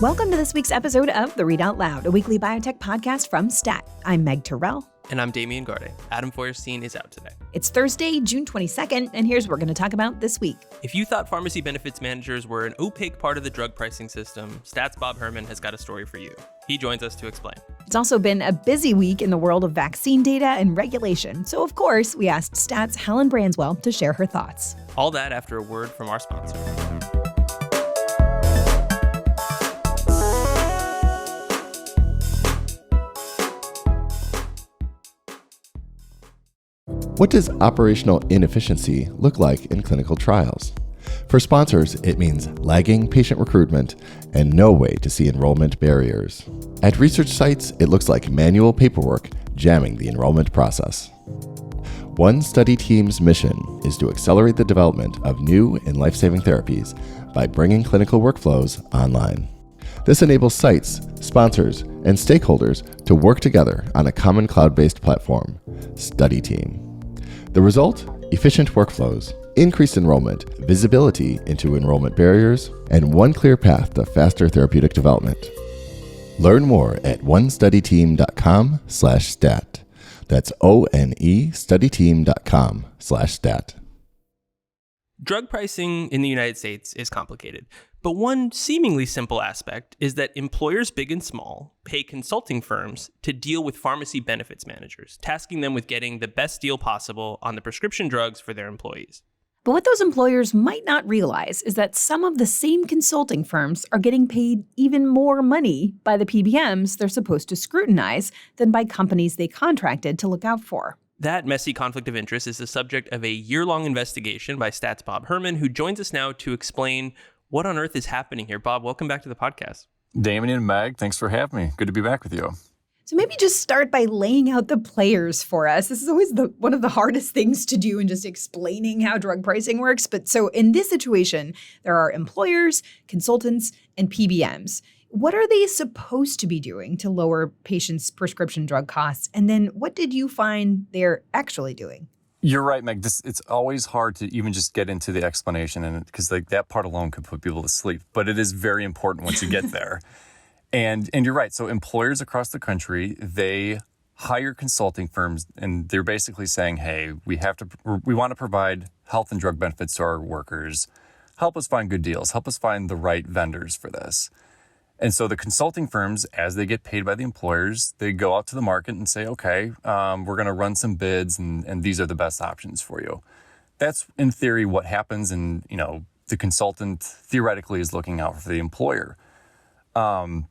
Welcome to this week's episode of the Readout Loud, a weekly biotech podcast from Stat. I'm Meg Terrell. And I'm Damian Garde. Adam Feuerstein is out today. It's Thursday, June 22nd, and here's what we're going to talk about this week. If you thought pharmacy benefits managers were an opaque part of the drug pricing system, Stat's Bob Herman has got a story for you. He joins us to explain. It's also been a busy week in the world of vaccine data and regulation, so of course, we asked Stat's Helen Branswell to share her thoughts. All that after a word from our sponsor. What does operational inefficiency look like in clinical trials? For sponsors, it means lagging patient recruitment and no way to see enrollment barriers. At research sites, it looks like manual paperwork jamming the enrollment process. One study team's mission is to accelerate the development of new and life-saving therapies by bringing clinical workflows online. This enables sites, sponsors, and stakeholders to work together on a common cloud-based platform, Study Team. The result? Efficient workflows, increased enrollment, visibility into enrollment barriers, and one clear path to faster therapeutic development. Learn more at onestudyteam.com/stat. That's ONE studyteam.com/stat. Drug pricing in the United States is complicated, but one seemingly simple aspect is that employers big and small pay consulting firms to deal with pharmacy benefits managers, tasking them with getting the best deal possible on the prescription drugs for their employees. But what those employers might not realize is that some of the same consulting firms are getting paid even more money by the PBMs they're supposed to scrutinize than by companies they contracted to look out for. That messy conflict of interest is the subject of a year-long investigation by Stat's Bob Herman, who joins us now to explain what on earth is happening here. Bob, welcome back to the podcast. Damian and Meg, thanks for having me. Good to be back with you. So maybe just start by laying out the players for us. This is always one of the hardest things to do in just explaining how drug pricing works. But so in this situation, there are employers, consultants, and PBMs. What are they supposed to be doing to lower patients' prescription drug costs? And then what did you find they're actually doing? You're right, Meg. It's always hard to even just get into the explanation, and because that part alone could put people to sleep. But it is very important once you get there. And you're right. So employers across the country, they hire consulting firms, and they're basically saying, hey, we want to provide health and drug benefits to our workers. Help us find good deals. Help us find the right vendors for this. And so the consulting firms, as they get paid by the employers, they go out to the market and say, okay, we're going to run some bids, and these are the best options for you. That's, in theory, what happens. And, the consultant theoretically is looking out for the employer. And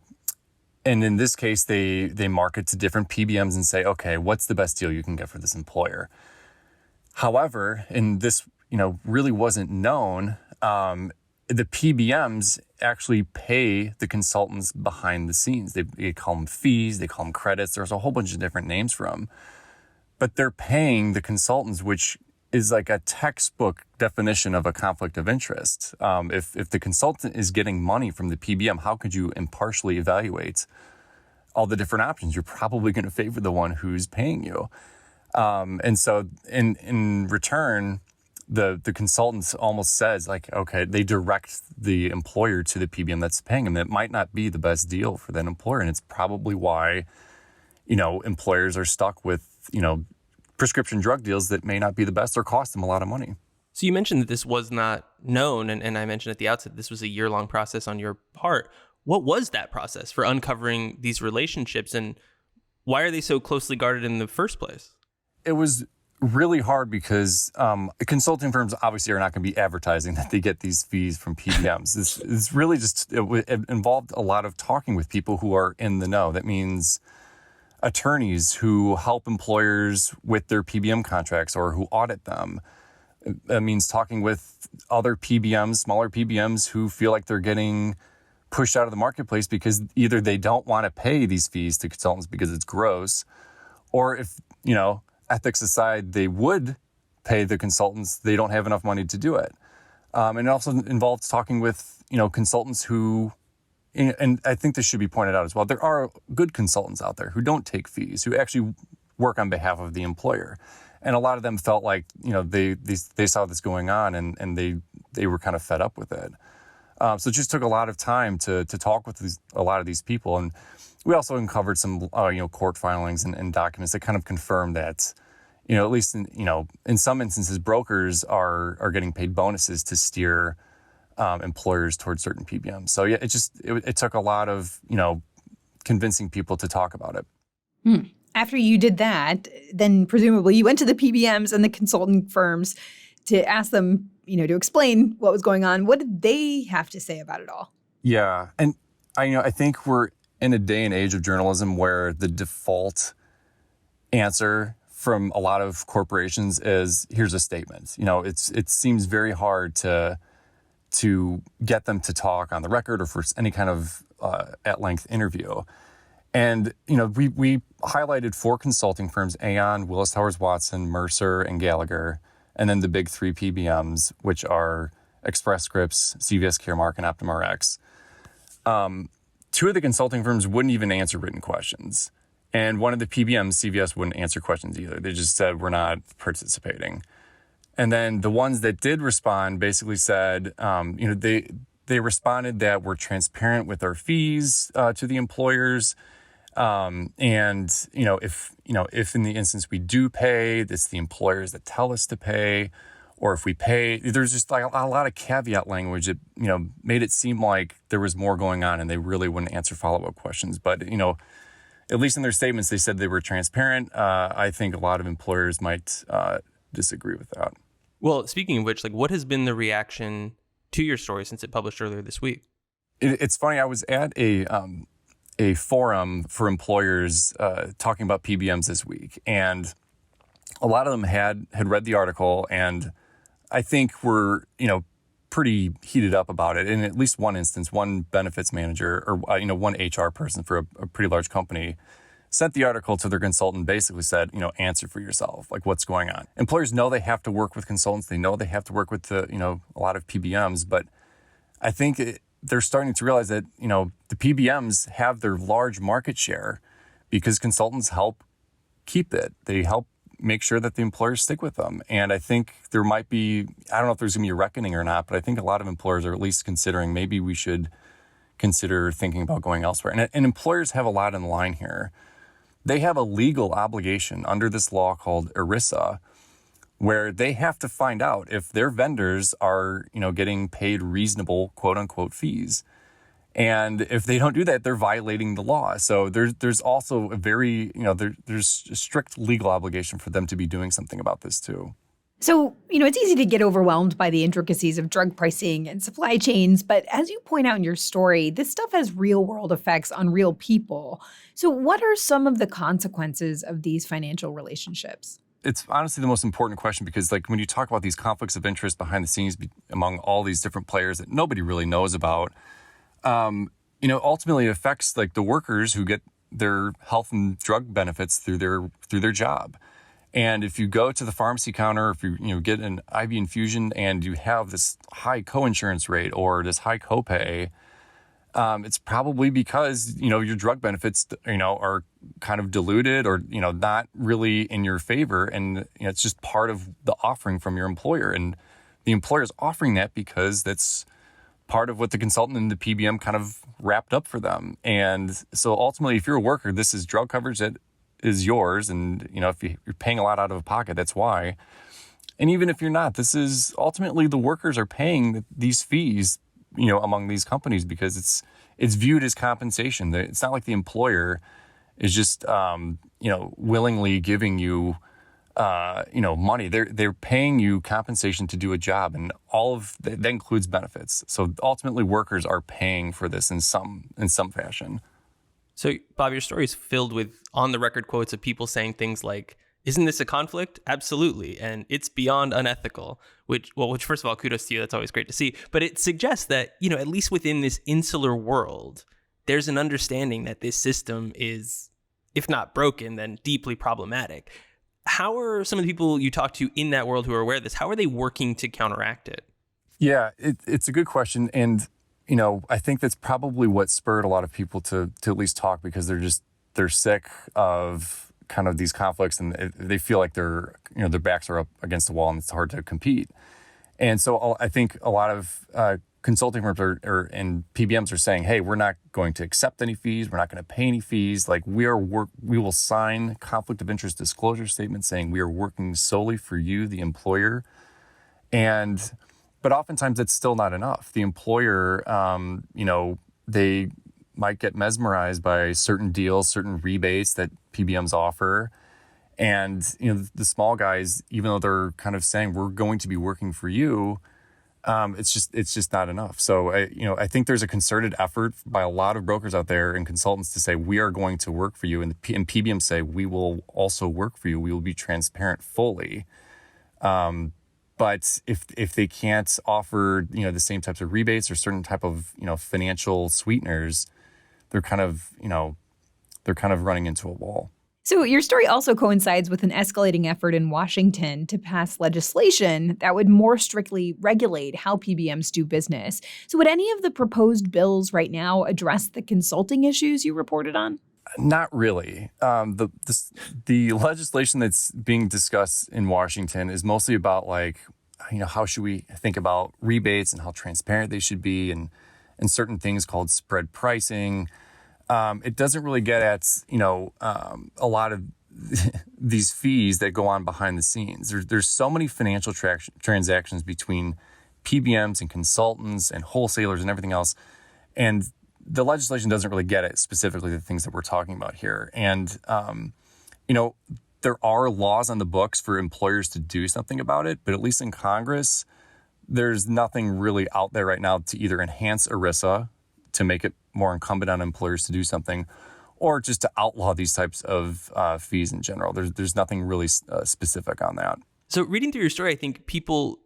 in this case, they market to different PBMs and say, okay, what's the best deal you can get for this employer? However, and this, really wasn't known, the PBMs actually pay the consultants behind the scenes. They call them fees, they call them credits. There's a whole bunch of different names for them. But they're paying the consultants, which is like a textbook definition of a conflict of interest. If the consultant is getting money from the PBM, how could you impartially evaluate all the different options? You're probably going to favor the one who's paying you. And so in return, the consultant almost says, like, okay, they direct the employer to the PBM that's paying them. That might not be the best deal for that employer. And it's probably why, employers are stuck with, prescription drug deals that may not be the best or cost them a lot of money. So you mentioned that this was not known, and I mentioned at the outset this was a year-long process on your part. What was that process for uncovering these relationships, and why are they so closely guarded in the first place? It was really hard because consulting firms obviously are not going to be advertising that they get these fees from PBMs. It's really just, it involved a lot of talking with people who are in the know. That means attorneys who help employers with their PBM contracts or who audit them. That means talking with other PBMs, smaller PBMs who feel like they're getting pushed out of the marketplace because either they don't want to pay these fees to consultants because it's gross, or if, ethics aside, they would pay the consultants, they don't have enough money to do it. And it also involves talking with, consultants who, and I think this should be pointed out as well, there are good consultants out there who don't take fees, who actually work on behalf of the employer. And a lot of them felt like, they saw this going on and they were kind of fed up with it. So it just took a lot of time to talk with a lot of these people. And we also uncovered some, court filings and documents that kind of confirm that, at least in some instances, brokers are getting paid bonuses to steer employers towards certain PBMs. So yeah, it took a lot of, convincing people to talk about it. After you did that, then presumably you went to the PBMs and the consultant firms to ask them, to explain what was going on. What did they have to say about it all? Yeah. And I think we're in a day and age of journalism where the default answer from a lot of corporations is, here's a statement. It seems very hard to get them to talk on the record or for any kind of at-length interview. And, we highlighted 4 consulting firms, Aon, Willis Towers Watson, Mercer, and Gallagher, and then the big 3 PBMs, which are Express Scripts, CVS Caremark, and Optum Rx. 2 of the consulting firms wouldn't even answer written questions. And one of the PBMs, CVS, wouldn't answer questions either. They just said, we're not participating. And then the ones that did respond basically said, they responded that we're transparent with our fees to the employers. And, if in the instance we do pay, it's the employers that tell us to pay, or if we pay, there's just like a lot of caveat language that, made it seem like there was more going on and they really wouldn't answer follow-up questions. But, at least in their statements, they said they were transparent. I think a lot of employers might disagree with that. Well, speaking of which, what has been the reaction to your story since it published earlier this week? It's funny. I was at a forum for employers talking about PBMs this week, and a lot of them had read the article, and I think were pretty heated up about it. In at least one instance, one benefits manager or one HR person for a pretty large company sent the article to their consultant, basically said, answer for yourself, what's going on. Employers know they have to work with consultants. They know they have to work with a lot of PBMs, but I think they're starting to realize that, the PBMs have their large market share because consultants help keep it. They help make sure that the employers stick with them. And I think there might be, I don't know if there's going to be a reckoning or not, but I think a lot of employers are at least considering maybe we should consider thinking about going elsewhere. And employers have a lot in line here. They have a legal obligation under this law called ERISA, where they have to find out if their vendors are, getting paid reasonable, quote unquote, fees. And if they don't do that, they're violating the law. So there's also a very, there's a strict legal obligation for them to be doing something about this too. So, it's easy to get overwhelmed by the intricacies of drug pricing and supply chains. But as you point out in your story, this stuff has real world effects on real people. So what are some of the consequences of these financial relationships? It's honestly the most important question because when you talk about these conflicts of interest behind the scenes among all these different players that nobody really knows about, ultimately it affects the workers who get their health and drug benefits through their job. And if you go to the pharmacy counter, if you get an IV infusion and you have this high coinsurance rate or this high copay, it's probably because, your drug benefits, are kind of diluted or, not really in your favor. And it's just part of the offering from your employer. And the employer is offering that because that's part of what the consultant and the PBM kind of wrapped up for them. And so ultimately, if you're a worker, this is drug coverage that is yours. And, if you're paying a lot out of pocket, that's why. And even if you're not, this is ultimately the workers are paying these fees, among these companies because it's viewed as compensation. It's not like the employer is just, willingly giving you, money. They're paying you compensation to do a job, and all of that includes benefits. So ultimately, workers are paying for this in some fashion. So, Bob, your story is filled with on-the-record quotes of people saying things like, isn't this a conflict? Absolutely. And it's beyond unethical, which first of all, kudos to you. That's always great to see. But it suggests that, at least within this insular world, there's an understanding that this system is, if not broken, then deeply problematic. How are some of the people you talk to in that world who are aware of this, how are they working to counteract it? Yeah, it's a good question. And, I think that's probably what spurred a lot of people to at least talk because they're sick of kind of these conflicts and they feel like their backs are up against the wall and it's hard to compete. And so I think a lot of consulting firms and PBMs are saying, hey, we're not going to accept any fees. We're not going to pay any fees. Like we will sign conflict of interest disclosure statements saying we are working solely for you, the employer. But oftentimes it's still not enough. The employer, they might get mesmerized by certain deals, certain rebates that PBMs offer. And, the small guys, even though they're kind of saying we're going to be working for you, it's just not enough. So, I think there's a concerted effort by a lot of brokers out there and consultants to say, we are going to work for you. And PBMs say, we will also work for you. We will be transparent fully. But if they can't offer, the same types of rebates or certain type of, financial sweeteners, they're kind of running into a wall. So your story also coincides with an escalating effort in Washington to pass legislation that would more strictly regulate how PBMs do business. So would any of the proposed bills right now address the consulting issues you reported on? Not really. The legislation that's being discussed in Washington is mostly about how should we think about rebates and how transparent they should be and certain things called spread pricing. It doesn't really get at, a lot of these fees that go on behind the scenes. There's so many financial transactions between PBMs and consultants and wholesalers and everything else. And the legislation doesn't really get at specifically the things that we're talking about here. And, there are laws on the books for employers to do something about it, but at least in Congress, there's nothing really out there right now to either enhance ERISA to make it more incumbent on employers to do something, or just to outlaw these types of fees in general. There's nothing really specific on that. So reading through your story, I think people,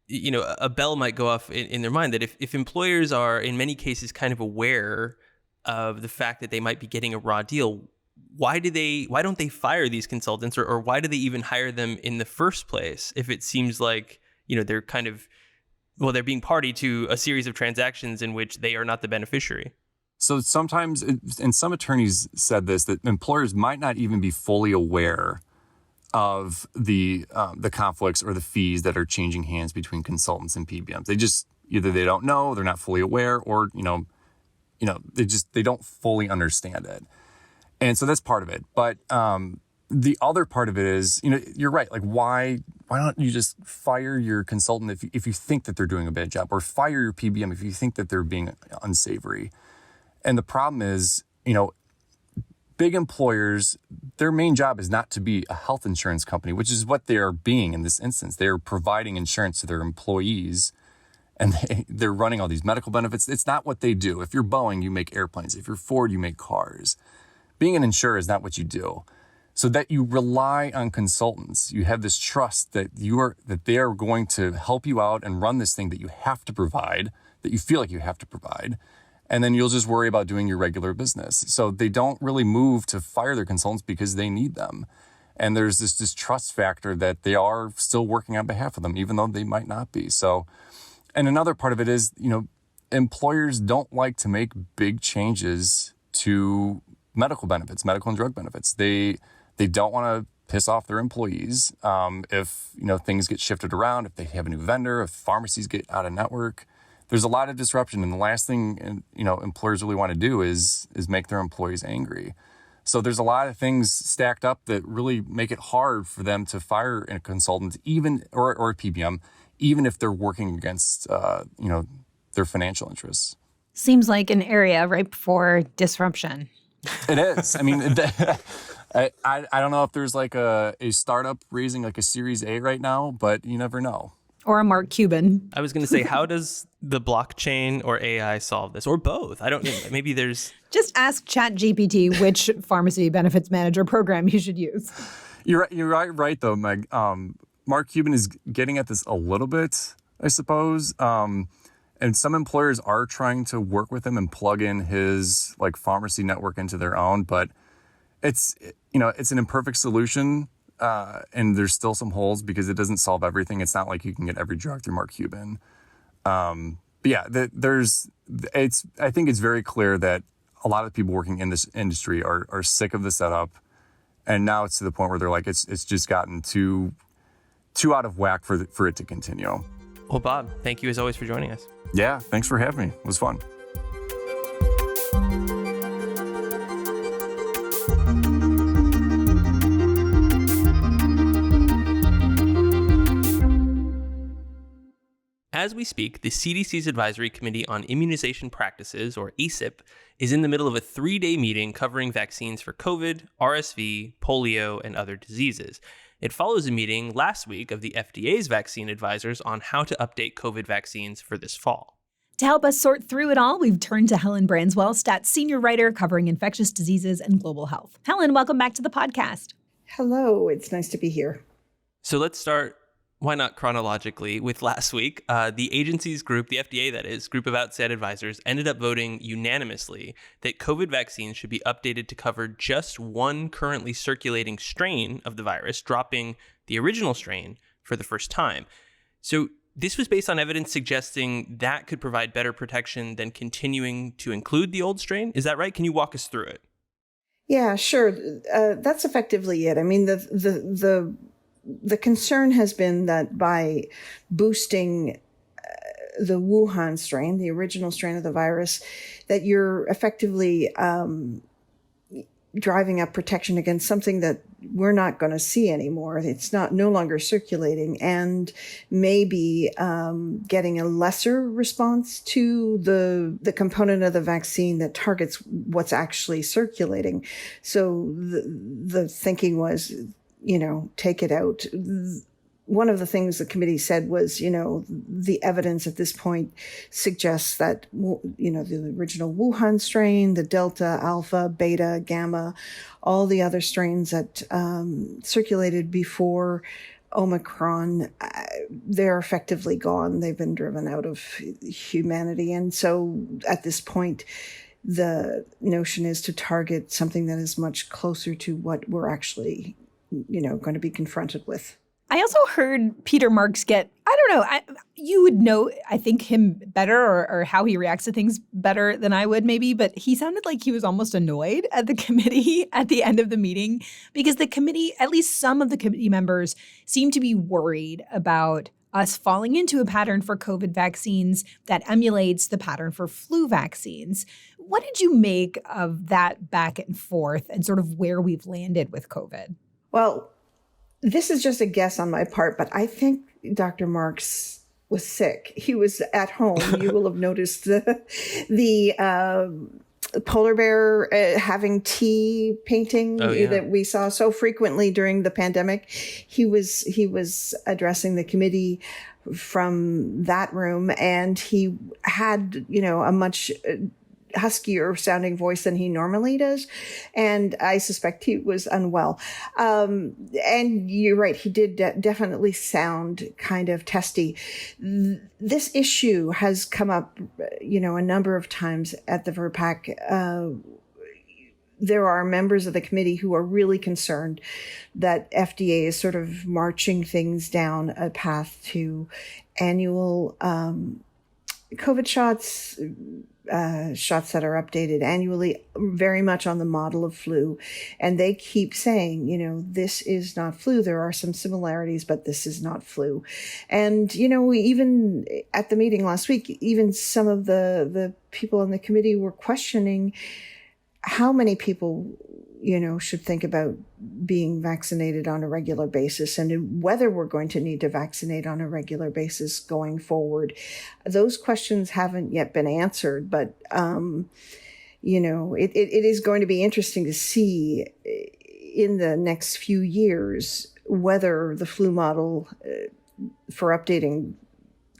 a bell might go off in their mind that if employers are in many cases kind of aware of the fact that they might be getting a raw deal, why don't they fire these consultants or why do they even hire them in the first place if it seems like, they're kind of, they're being party to a series of transactions in which they are not the beneficiary? So sometimes, and some attorneys said this, that employers might not even be fully aware of the conflicts or the fees that are changing hands between consultants and PBMs. They just, either they don't know, they're not fully aware, or, they don't fully understand it. And so that's part of it. But the other part of it is, you're right. Like, why don't you just fire your consultant if you think that they're doing a bad job, or fire your PBM if you think that they're being unsavory? And the problem is, big employers, their main job is not to be a health insurance company, which is what they are being in this instance. They are providing insurance to their employees, and they're running all these medical benefits. It's not what they do. If you're Boeing, you make airplanes. If you're Ford, you make cars. Being an insurer is not what you do. So that you rely on consultants, you have this trust that they are going to help you out and run this thing that you have to provide, that you feel like you have to provide, and then you'll just worry about doing your regular business. So they don't really move to fire their consultants because they need them. And there's this distrust factor that they are still working on behalf of them, even though they might not be. So, and another part of it is, employers don't like to make big changes to medical benefits, medical and drug benefits. They don't want to piss off their employees if things get shifted around, if they have a new vendor, if pharmacies get out of network. There's a lot of disruption, and the last thing employers really want to do is make their employees angry. So there's a lot of things stacked up that really make it hard for them to fire a consultant, even or a PBM, even if they're working against their financial interests. Seems like an area ripe for disruption. It is. I mean, I don't know if there's like a startup raising like a Series A right now, but you never know. Or a Mark Cuban. I was going to say, how does the blockchain or AI solve this? Or both? I don't know. Maybe there's... Just ask ChatGPT which pharmacy benefits manager program you should use. You're right though, Meg. Mark Cuban is getting at this a little bit, I suppose. And some employers are trying to work with him and plug in his like pharmacy network into their own, but it's an imperfect solution. And there's still some holes because it doesn't solve everything. It's not like you can get every drug through Mark Cuban. But yeah, I think it's very clear that a lot of people working in this industry are sick of the setup. And now it's to the point where they're like, it's just gotten too out of whack for it to continue. Well, Bob, thank you as always for joining us. Yeah, thanks for having me. It was fun. As we speak, the CDC's Advisory Committee on Immunization Practices, or ACIP, is in the middle of a 3-day meeting covering vaccines for COVID, RSV, polio, and other diseases. It follows a meeting last week of the FDA's vaccine advisors on how to update COVID vaccines for this fall. To help us sort through it all, we've turned to Helen Branswell, Stats senior writer covering infectious diseases and global health. Helen, welcome back to the podcast. Hello, it's nice to be here. So let's start, why not chronologically, with last week. The agency's group, the FDA that is, group of outside advisors, ended up voting unanimously that COVID vaccines should be updated to cover just one currently circulating strain of the virus, dropping the original strain for the first time. So this was based on evidence suggesting that could provide better protection than continuing to include the old strain. Is that right? Can you walk us through it? Yeah, sure. That's effectively it. I mean, the concern has been that by boosting the Wuhan strain, the original strain of the virus, that you're effectively driving up protection against something that we're not going to see anymore. It's no longer circulating, and maybe getting a lesser response to the component of the vaccine that targets what's actually circulating. So the thinking was, take it out. One of the things the committee said was, the evidence at this point suggests that, the original Wuhan strain, the Delta, Alpha, Beta, Gamma, all the other strains that circulated before Omicron, they're effectively gone. They've been driven out of humanity. And so at this point, the notion is to target something that is much closer to what we're actually, going to be confronted with. I also heard Peter Marks get, I don't know, you would know, I think, him better or how he reacts to things better than I would maybe, but he sounded like he was almost annoyed at the committee at the end of the meeting because the committee, at least some of the committee members, seemed to be worried about us falling into a pattern for COVID vaccines that emulates the pattern for flu vaccines. What did you make of that back and forth and sort of where we've landed with COVID? Well, this is just a guess on my part, but I think Dr. Marks was sick. He was at home. You will have noticed the polar bear having tea painting that we saw so frequently during the pandemic. He was addressing the committee from that room, and he had, a much huskier sounding voice than he normally does. And I suspect he was unwell. And you're right. He did definitely sound kind of testy. This issue has come up, a number of times at the VRBPAC. There are members of the committee who are really concerned that FDA is sort of marching things down a path to annual COVID shots, shots that are updated annually, very much on the model of flu. And they keep saying, this is not flu. There are some similarities, but this is not flu. And, even at the meeting last week, even some of the people in the committee were questioning how many people, should think about being vaccinated on a regular basis and whether we're going to need to vaccinate on a regular basis going forward. Those questions haven't yet been answered, but, it is going to be interesting to see in the next few years whether the flu model for updating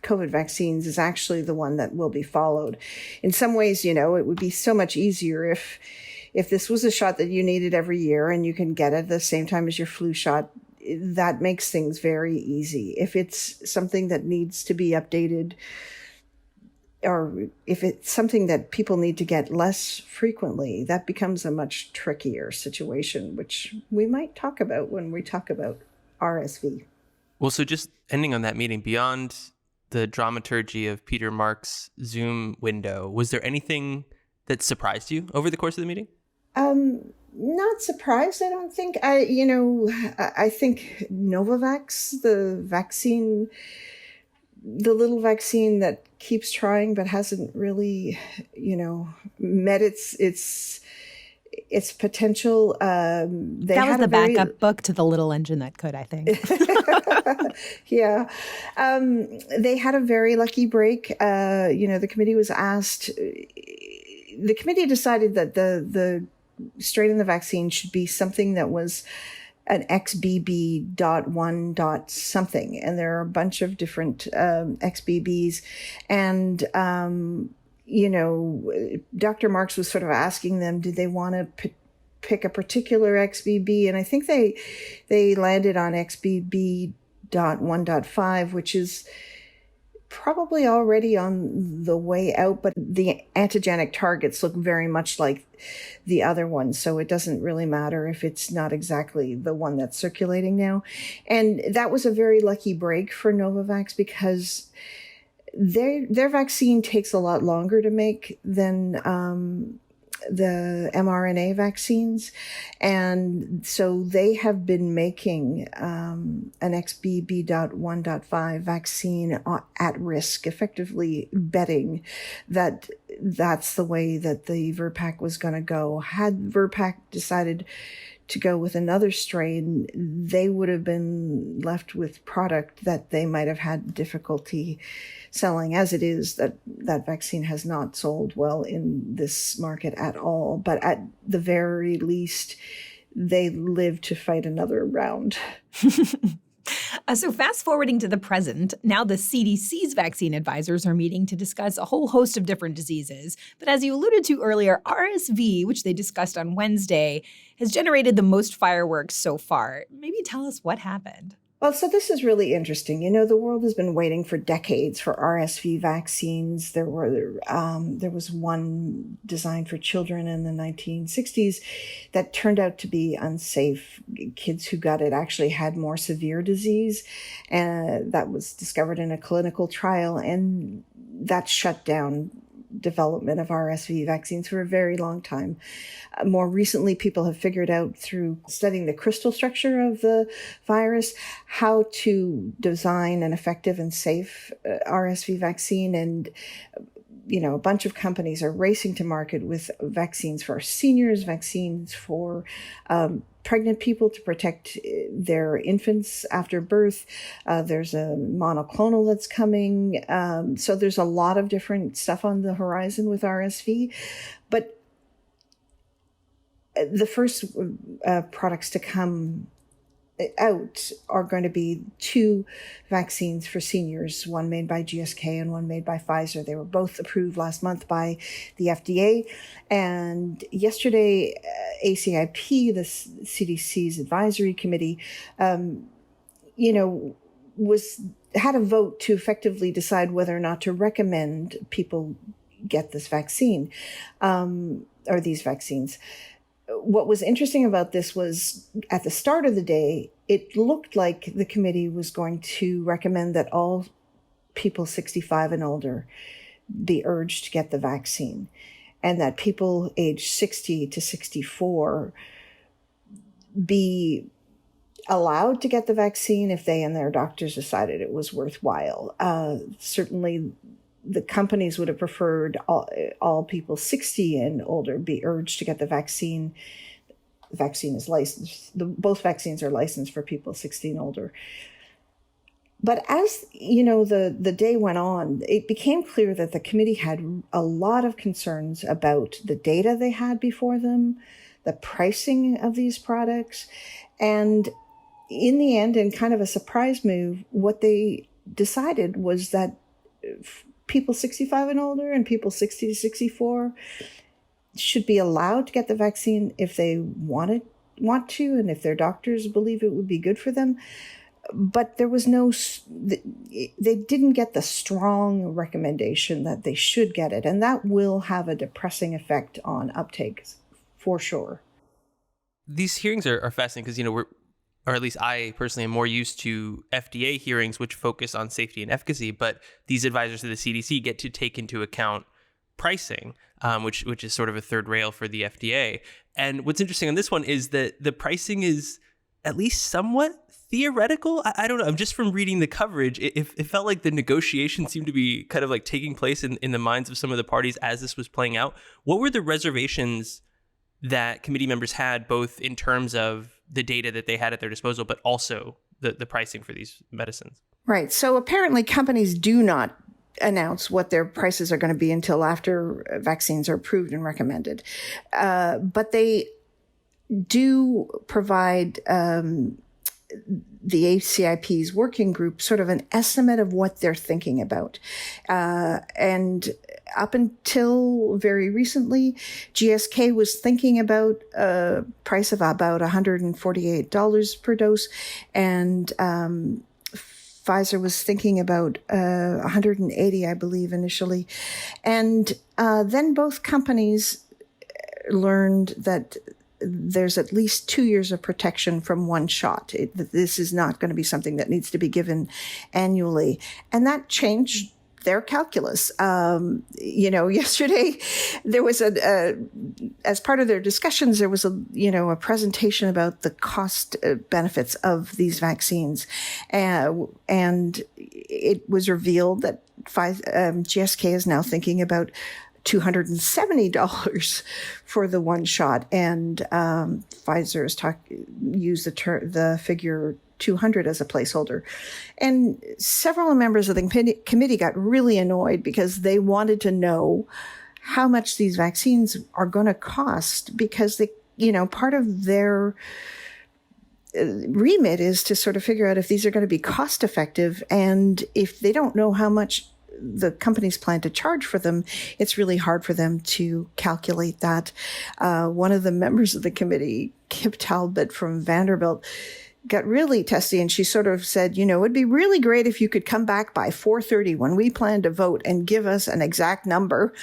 COVID vaccines is actually the one that will be followed. In some ways, it would be so much easier if this was a shot that you needed every year and you can get it at the same time as your flu shot. That makes things very easy. If it's something that needs to be updated, or if it's something that people need to get less frequently, that becomes a much trickier situation, which we might talk about when we talk about RSV. Well, so just ending on that meeting, beyond the dramaturgy of Peter Marks' Zoom window, was there anything that surprised you over the course of the meeting? Not surprised, I don't think. I think Novavax, the vaccine the little vaccine that keeps trying but hasn't really, met its potential. That was the backup book to The Little Engine That Could, I think. Yeah. They had a very lucky break. The committee was asked, the committee decided that the strain in the vaccine should be something that was an XBB.1. something. And there are a bunch of different XBBs. And, Dr. Marks was sort of asking them, did they want to pick a particular XBB? And I think they landed on XBB.1.5, which is probably already on the way out, but the antigenic targets look very much like the other one. So it doesn't really matter if it's not exactly the one that's circulating now. And that was a very lucky break for Novavax because their vaccine takes a lot longer to make than the mRNA vaccines. And so they have been making an XBB.1.5 vaccine at risk, effectively betting that that's the way that the VRBPAC was going to go. Had VRBPAC decided to go with another strain, they would have been left with product that they might have had difficulty selling. As it is, that vaccine has not sold well in this market at all. But at the very least, they live to fight another round. So fast forwarding to the present, now the CDC's vaccine advisors are meeting to discuss a whole host of different diseases. But as you alluded to earlier, RSV, which they discussed on Wednesday, has generated the most fireworks so far. Maybe tell us what happened. Well, so this is really interesting. The world has been waiting for decades for RSV vaccines. There was one designed for children in the 1960s that turned out to be unsafe. Kids who got it actually had more severe disease, and that was discovered in a clinical trial, and that shut down development of RSV vaccines for a very long time. More recently, people have figured out through studying the crystal structure of the virus how to design an effective and safe RSV vaccine. And a bunch of companies are racing to market with vaccines for seniors, vaccines for pregnant people to protect their infants after birth. There's a monoclonal that's coming. So there's a lot of different stuff on the horizon with RSV. But the first products to come out are going to be two vaccines for seniors, one made by GSK and one made by Pfizer. They were both approved last month by the FDA. And yesterday, ACIP, the CDC's advisory committee, had a vote to effectively decide whether or not to recommend people get this vaccine, or these vaccines. What was interesting about this was at the start of the day, it looked like the committee was going to recommend that all people 65 and older be urged to get the vaccine, and that people aged 60 to 64 be allowed to get the vaccine if they and their doctors decided it was worthwhile. Certainly, the companies would have preferred all people 60 and older be urged to get the vaccine. The vaccine is licensed. Both vaccines are licensed for people 60 and older. But as the day went on, it became clear that the committee had a lot of concerns about the data they had before them, the pricing of these products, and in the end, in kind of a surprise move, what they decided was that people 65 and older and people 60 to 64 should be allowed to get the vaccine if they want to, and if their doctors believe it would be good for them. But there was they didn't get the strong recommendation that they should get it. And that will have a depressing effect on uptake for sure. These hearings are fascinating because, or at least I personally am more used to FDA hearings, which focus on safety and efficacy, but these advisors to the CDC get to take into account pricing, which is sort of a third rail for the FDA. And what's interesting on this one is that the pricing is at least somewhat theoretical. I don't know. Just from reading the coverage, it felt like the negotiations seemed to be kind of like taking place in the minds of some of the parties as this was playing out. What were the reservations that committee members had, both in terms of the data that they had at their disposal, but also the pricing for these medicines? Right. So apparently companies do not announce what their prices are going to be until after vaccines are approved and recommended. But they do provide the ACIP's working group sort of an estimate of what they're thinking about. And up until very recently, GSK was thinking about a price of about $148 per dose, and Pfizer was thinking about $180, I believe, initially. And then both companies learned that there's at least 2 years of protection from one shot. This is not going to be something that needs to be given annually. And that changed their calculus. Yesterday there was as part of their discussions, there was a presentation about the cost benefits of these vaccines. And it was revealed that GSK is now thinking about $270 for the one shot, and Pfizer has used the figure 200 as a placeholder. And several members of the committee got really annoyed because they wanted to know how much these vaccines are going to cost, because part of their remit is to sort of figure out if these are going to be cost effective, and if they don't know how much the companies plan to charge for them, it's really hard for them to calculate that. One of the members of the committee, Kip Talbot from Vanderbilt, got really testy, and she sort of said, it'd be really great if you could come back by 4:30 when we plan to vote and give us an exact number.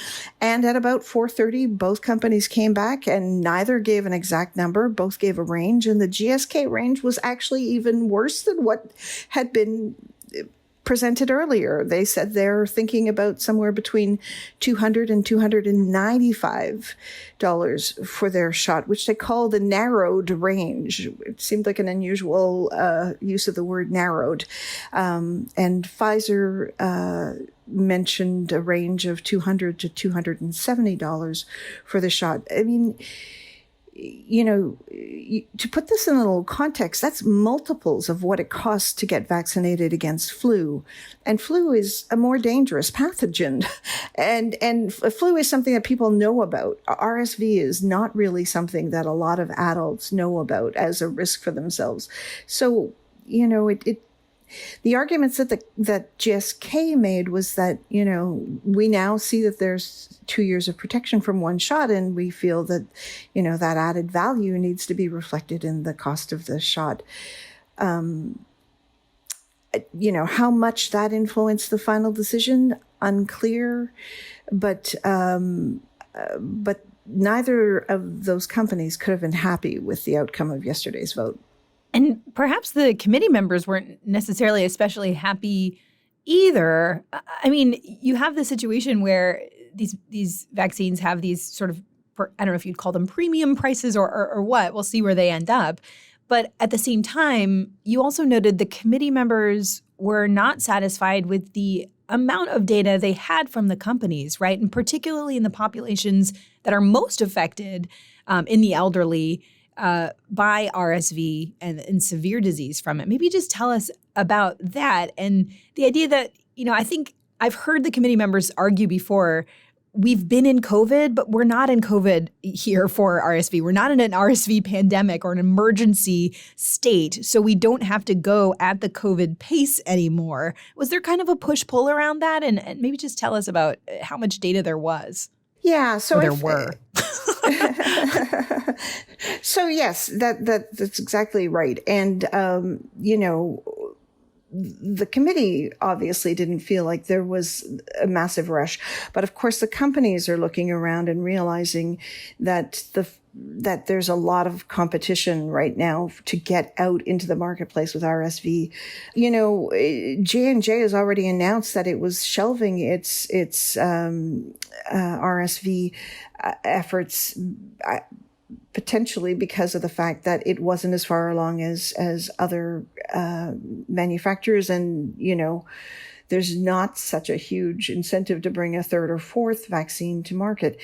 And at about 4:30, both companies came back, and neither gave an exact number. Both gave a range, and the GSK range was actually even worse than what had been presented earlier. They said they're thinking about somewhere between $200 and $295 for their shot, which they call the narrowed range. It seemed like an unusual use of the word narrowed. And Pfizer mentioned a range of $200 to $270 for the shot. I mean, to put this in a little context, that's multiples of what it costs to get vaccinated against flu. And flu is a more dangerous pathogen. And flu is something that people know about. RSV is not really something that a lot of adults know about as a risk for themselves. So, the arguments that GSK made was that, we now see that there's 2 years of protection from one shot, and we feel that, that added value needs to be reflected in the cost of the shot. How much that influenced the final decision, unclear, but neither of those companies could have been happy with the outcome of yesterday's vote. And perhaps the committee members weren't necessarily especially happy either. I mean, you have the situation where these vaccines have these sort of, I don't know if you'd call them premium prices or what. We'll see where they end up. But at the same time, you also noted the committee members were not satisfied with the amount of data they had from the companies, right? And particularly in the populations that are most affected in the elderly by RSV and severe disease from it. Maybe just tell us about that and the idea that, I think I've heard the committee members argue before, we've been in COVID, but we're not in COVID here for RSV. We're not in an RSV pandemic or an emergency state, so we don't have to go at the COVID pace anymore. Was there kind of a push-pull around that? And maybe just tell us about how much data there was. Yeah, so there were. So yes, that's exactly right. And the committee obviously didn't feel like there was a massive rush, but of course the companies are looking around and realizing that there's a lot of competition right now to get out into the marketplace with RSV. J&J has already announced that it was shelving its RSV efforts potentially because of the fact that it wasn't as far along as other manufacturers, and there's not such a huge incentive to bring a third or fourth vaccine to market.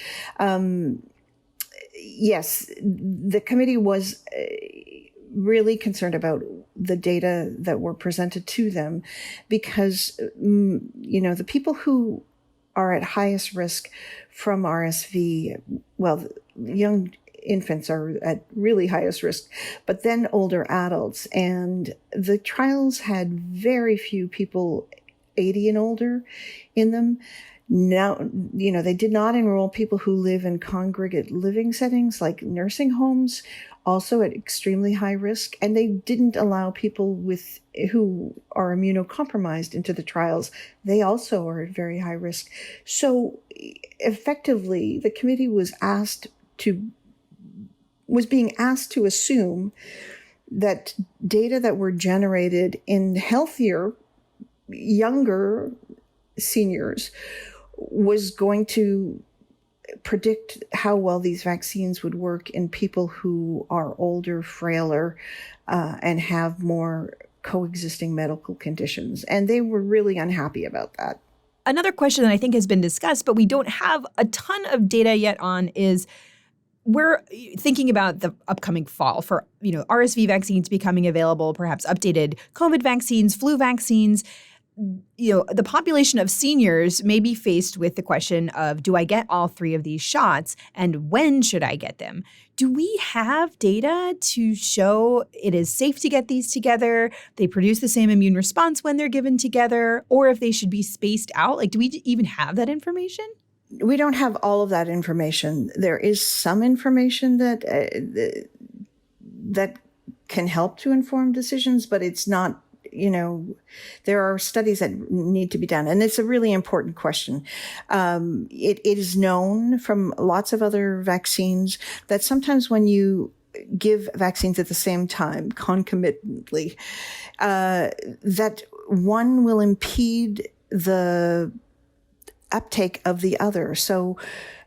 Yes, the committee was really concerned about the data that were presented to them because, the people who are at highest risk from RSV, well, young infants are at really highest risk, but then older adults. And the trials had very few people 80 and older in them. Now, they did not enroll people who live in congregate living settings like nursing homes, also at extremely high risk. And they didn't allow people who are immunocompromised into the trials. They also are at very high risk. So effectively, the committee was being asked to assume that data that were generated in healthier, younger seniors was going to predict how well these vaccines would work in people who are older, frailer, and have more coexisting medical conditions. And they were really unhappy about that. Another question that I think has been discussed, but we don't have a ton of data yet on is we're thinking about the upcoming fall for, RSV vaccines becoming available, perhaps updated COVID vaccines, flu vaccines. The population of seniors may be faced with the question of, do I get all three of these shots and when should I get them? Do we have data to show it is safe to get these together, they produce the same immune response when they're given together, or if they should be spaced out? Do we even have that information? We don't have all of that information. There is some information that can help to inform decisions, but it's not, there are studies that need to be done. And it's a really important question. It is known from lots of other vaccines that sometimes when you give vaccines at the same time, concomitantly, that one will impede the uptake of the other. So,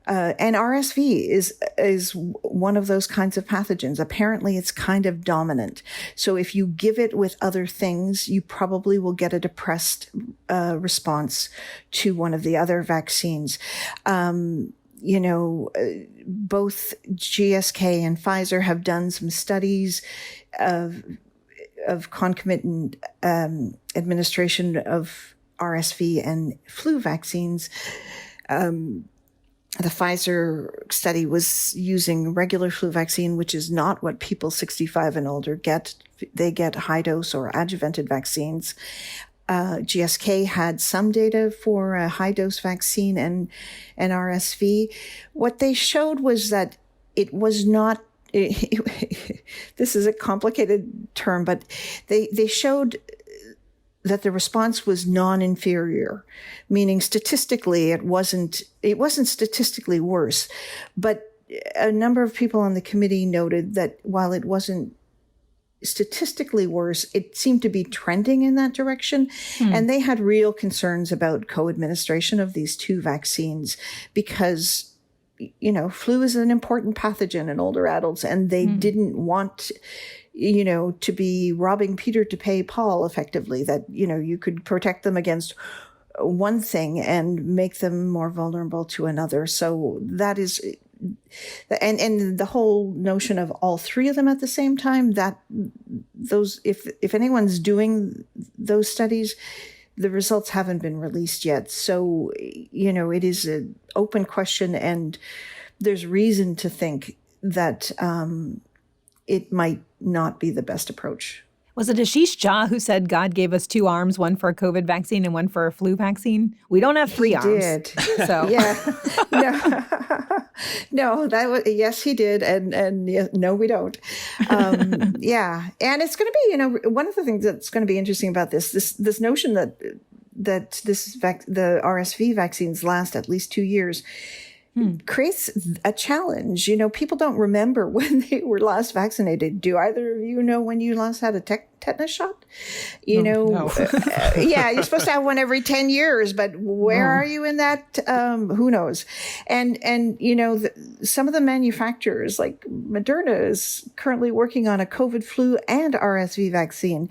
and RSV is one of those kinds of pathogens. Apparently, it's kind of dominant. So if you give it with other things, you probably will get a depressed response to one of the other vaccines. Both GSK and Pfizer have done some studies of concomitant administration of RSV and flu vaccines. The Pfizer study was using regular flu vaccine, which is not what people 65 and older get. They get high dose or adjuvanted vaccines. GSK had some data for a high dose vaccine and RSV. What they showed was that it was not, this is a complicated term, but they showed that the response was non-inferior, meaning statistically it wasn't statistically worse. But a number of people on the committee noted that while it wasn't statistically worse, it seemed to be trending in that direction. And they had real concerns about co-administration of these two vaccines because, flu is an important pathogen in older adults, and they didn't want to be robbing Peter to pay Paul effectively, that, you could protect them against one thing and make them more vulnerable to another. So that is, and the whole notion of all three of them at the same time, that those, if anyone's doing those studies, the results haven't been released yet. So, it is an open question, and there's reason to think that, it might not be the best approach. Was it Ashish Jha who said God gave us two arms, one for a COVID vaccine and one for a flu vaccine? We don't have three arms. He did. So yeah. No, that was, yes, he did. And no, we don't. Yeah. And it's going to be, one of the things that's going to be interesting about this notion that the RSV vaccines last at least 2 years. creates a challenge. People don't remember when they were last vaccinated. Do either of you know when you last had a tetanus shot? No. Yeah, you're supposed to have one every 10 years, but where are you in that? Who knows? And some of the manufacturers, like Moderna, is currently working on a COVID flu and RSV vaccine.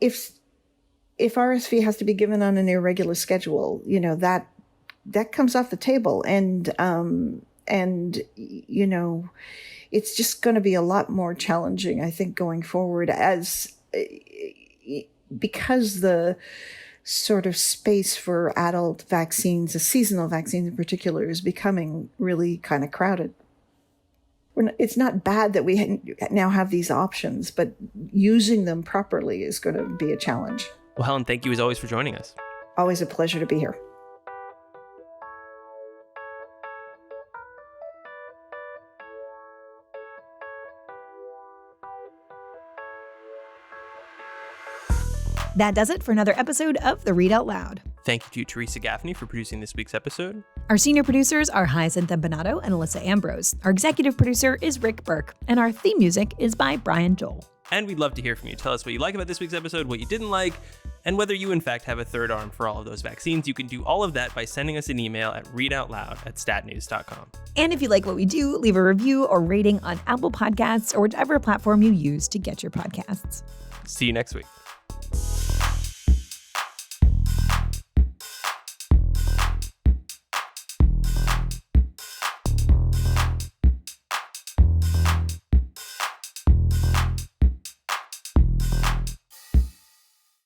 If RSV has to be given on an irregular schedule, that comes off the table. And it's just going to be a lot more challenging, I think, going forward because the sort of space for adult vaccines, the seasonal vaccines in particular, is becoming really kind of crowded. It's not bad that we now have these options, but using them properly is going to be a challenge. Well, Helen, thank you as always for joining us. Always a pleasure to be here. That does it for another episode of the Read Out Loud. Thank you to Teresa Gaffney for producing this week's episode. Our senior producers are Hyacinth Empanato and Alyssa Ambrose. Our executive producer is Rick Burke, and our theme music is by Brian Joel. And we'd love to hear from you. Tell us what you like about this week's episode, what you didn't like, and whether you in fact have a third arm for all of those vaccines. You can do all of that by sending us an email at readoutloud@statnews.com. And if you like what we do, leave a review or rating on Apple Podcasts or whichever platform you use to get your podcasts. See you next week.